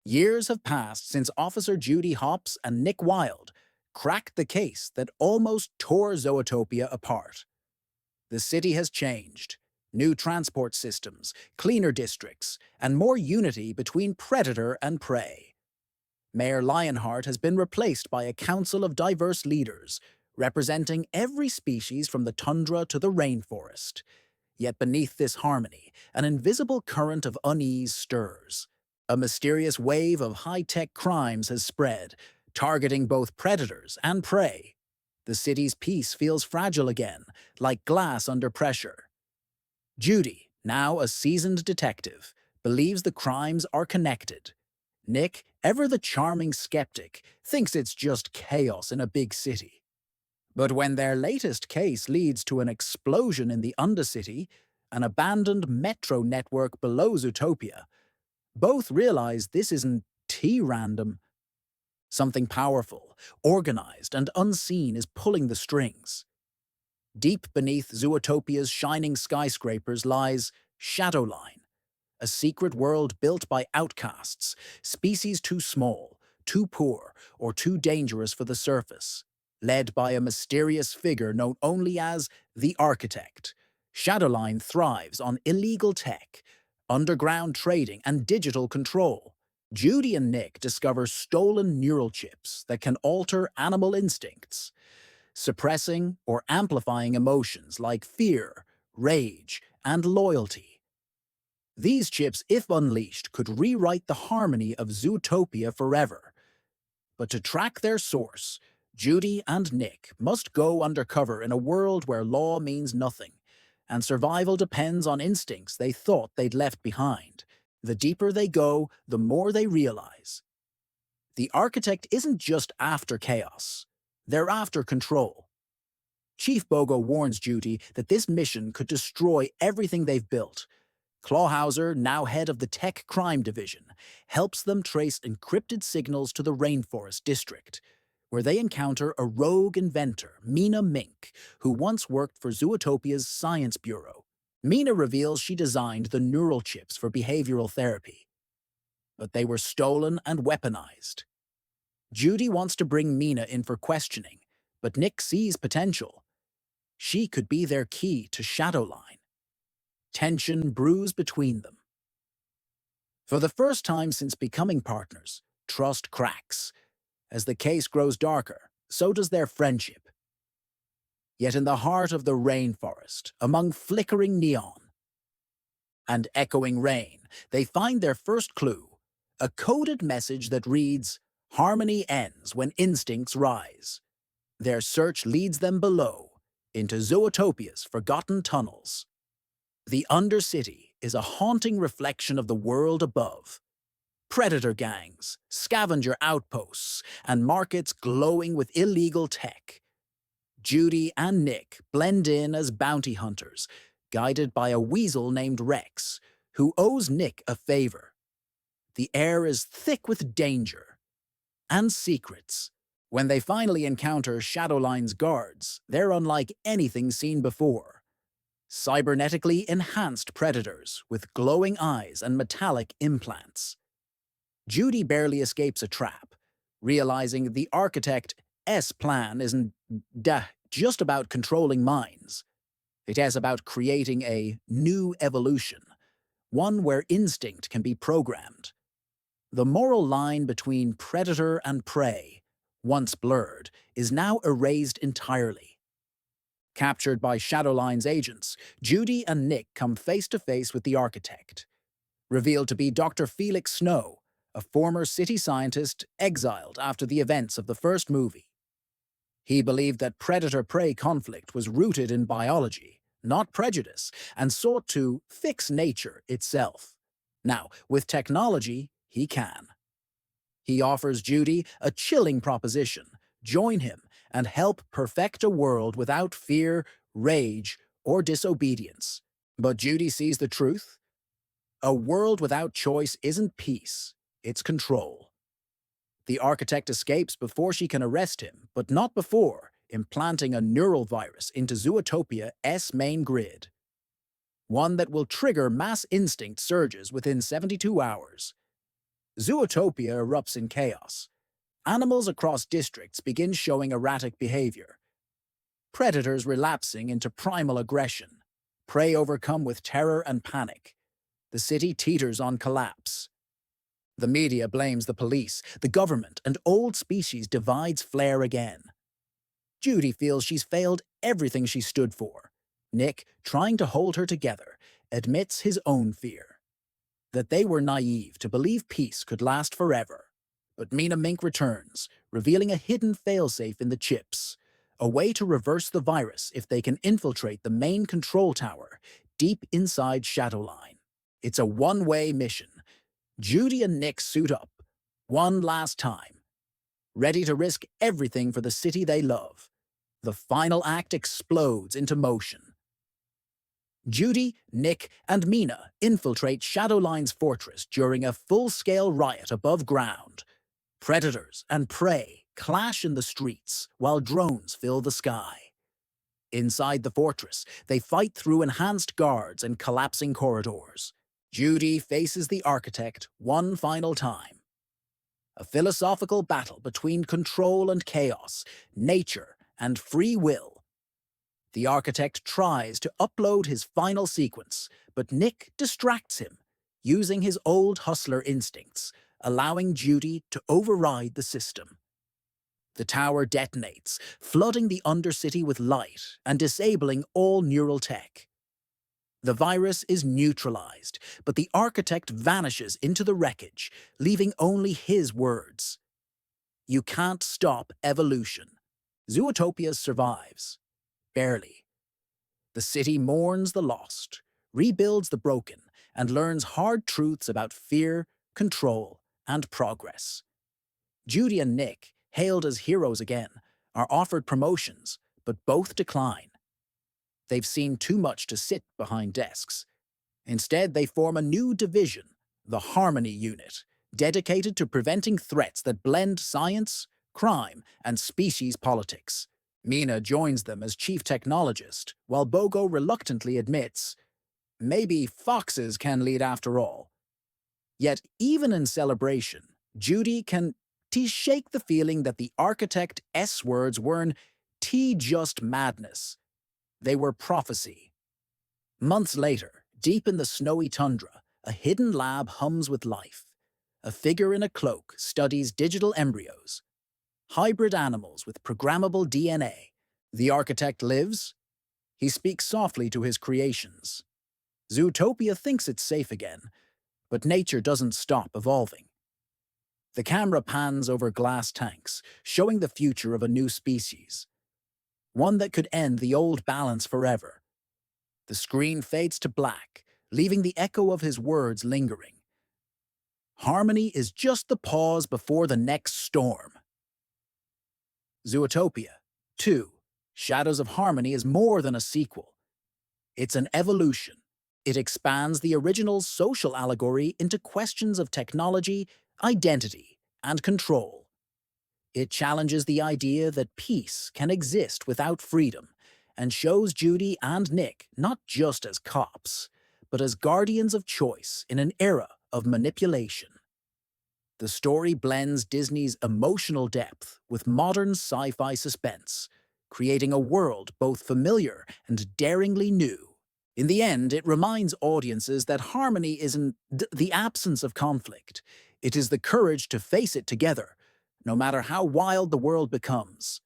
Years have passed since Officer Judy Hopps and Nick Wilde cracked the case that almost tore Zootopia apart. The city has changed. New transport systems, cleaner districts, and more unity between predator and prey. Mayor Lionheart has been replaced by a council of diverse leaders, representing every species from the tundra to the rainforest. Yet beneath this harmony, an invisible current of unease stirs. A mysterious wave of high-tech crimes has spread, targeting both predators and prey. The city's peace feels fragile again, like glass under pressure. Judy, now a seasoned detective, believes the crimes are connected. Nick, ever the charming skeptic, thinks it's just chaos in a big city. But when their latest case leads to an explosion in the Undercity, an abandoned metro network below Zootopia, both realize this isn't random. Something powerful, organized, and unseen is pulling the strings. Deep beneath Zootopia's shining skyscrapers lies Shadowline, a secret world built by outcasts, species too small, too poor, or too dangerous for the surface. Led by a mysterious figure known only as the Architect, Shadowline thrives on illegal tech, underground trading, and digital control. Judy and Nick discover stolen neural chips that can alter animal instincts, suppressing or amplifying emotions like fear, rage, and loyalty. These chips, if unleashed, could rewrite the harmony of Zootopia forever. But to track their source, Judy and Nick must go undercover in a world where law means nothing, and survival depends on instincts they thought they'd left behind. The deeper they go, the more they realize. The Architect isn't just after chaos, they're after control. Chief Bogo warns Judy that this mission could destroy everything they've built. Clawhauser, now head of the Tech Crime Division, helps them trace encrypted signals to the Rainforest District, where they encounter a rogue inventor, Mina Mink, who once worked for Zootopia's Science Bureau. Mina reveals she designed the neural chips for behavioral therapy, but they were stolen and weaponized. Judy wants to bring Mina in for questioning, but Nick sees potential. She could be their key to Shadowline. Tension brews between them. For the first time since becoming partners, trust cracks. As the case grows darker, so does their friendship. Yet in the heart of the rainforest, among flickering neon and echoing rain, they find their first clue, a coded message that reads, "Harmony ends when instincts rise." Their search leads them below, into Zootopia's forgotten tunnels. The Undercity is a haunting reflection of the world above. Predator gangs, scavenger outposts, and markets glowing with illegal tech. Judy and Nick blend in as bounty hunters, guided by a weasel named Rex, who owes Nick a favor. The air is thick with danger and secrets. When they finally encounter Shadowline's guards, they're unlike anything seen before. Cybernetically enhanced predators with glowing eyes and metallic implants. Judy barely escapes a trap, realizing the Architect's plan isn't just about controlling minds. It is about creating a new evolution, one where instinct can be programmed. The moral line between predator and prey, once blurred, is now erased entirely. Captured by Shadowline's agents, Judy and Nick come face to face with the Architect. Revealed to be Dr. Felix Snow, a former city scientist exiled after the events of the first movie. He believed that predator-prey conflict was rooted in biology, not prejudice, and sought to fix nature itself. Now, with technology, he can. He offers Judy a chilling proposition: join him and help perfect a world without fear, rage, or disobedience. But Judy sees the truth. A world without choice isn't peace, it's control. The Architect escapes before she can arrest him, but not before implanting a neural virus into Zootopia's main grid. One that will trigger mass instinct surges within 72 hours. Zootopia erupts in chaos. Animals across districts begin showing erratic behavior. Predators relapsing into primal aggression. Prey overcome with terror and panic. The city teeters on collapse. The media blames the police, the government, and old species divides flare again. Judy feels she's failed everything she stood for. Nick, trying to hold her together, admits his own fear. That they were naive to believe peace could last forever. But Mina Mink returns, revealing a hidden failsafe in the chips, a way to reverse the virus if they can infiltrate the main control tower deep inside Shadowline. It's a one-way mission. Judy and Nick suit up, one last time, ready to risk everything for the city they love. The final act explodes into motion. Judy, Nick, and Mina infiltrate Shadowline's fortress during a full-scale riot above ground. Predators and prey clash in the streets while drones fill the sky. Inside the fortress, they fight through enhanced guards and collapsing corridors. Judy faces the architect one final time. A philosophical battle between control and chaos, nature and free will. The architect tries to upload his final sequence, but Nick distracts him, using his old hustler instincts, allowing Judy to override the system. The tower detonates, flooding the Undercity with light and disabling all neural tech. The virus is neutralized, but the architect vanishes into the wreckage, leaving only his words. You can't stop evolution. Zootopia survives. Barely. The city mourns the lost, rebuilds the broken, and learns hard truths about fear, control, and progress. Judy and Nick, hailed as heroes again, are offered promotions, but both decline. They've seen too much to sit behind desks. Instead, they form a new division, the Harmony Unit, dedicated to preventing threats that blend science, crime, and species politics. Mina joins them as chief technologist, while Bogo reluctantly admits, maybe foxes can lead after all. Yet, even in celebration, Judy can shake the feeling that the architect S words weren't just madness. They were prophecy. Months later, deep in the snowy tundra, a hidden lab hums with life. A figure in a cloak studies digital embryos, hybrid animals with programmable DNA. The architect lives. He speaks softly to his creations. Zootopia thinks it's safe again, but nature doesn't stop evolving. The camera pans over glass tanks, showing the future of a new species. One that could end the old balance forever. The screen fades to black, leaving the echo of his words lingering. Harmony is just the pause before the next storm. Zootopia 2. Shadows of Harmony is more than a sequel. It's an evolution. It expands the original's social allegory into questions of technology, identity, and control. It challenges the idea that peace can exist without freedom, and shows Judy and Nick not just as cops, but as guardians of choice in an era of manipulation. The story blends Disney's emotional depth with modern sci-fi suspense, creating a world both familiar and daringly new. In the end, it reminds audiences that harmony isn't the absence of conflict. It is the courage to face it together, no matter how wild the world becomes.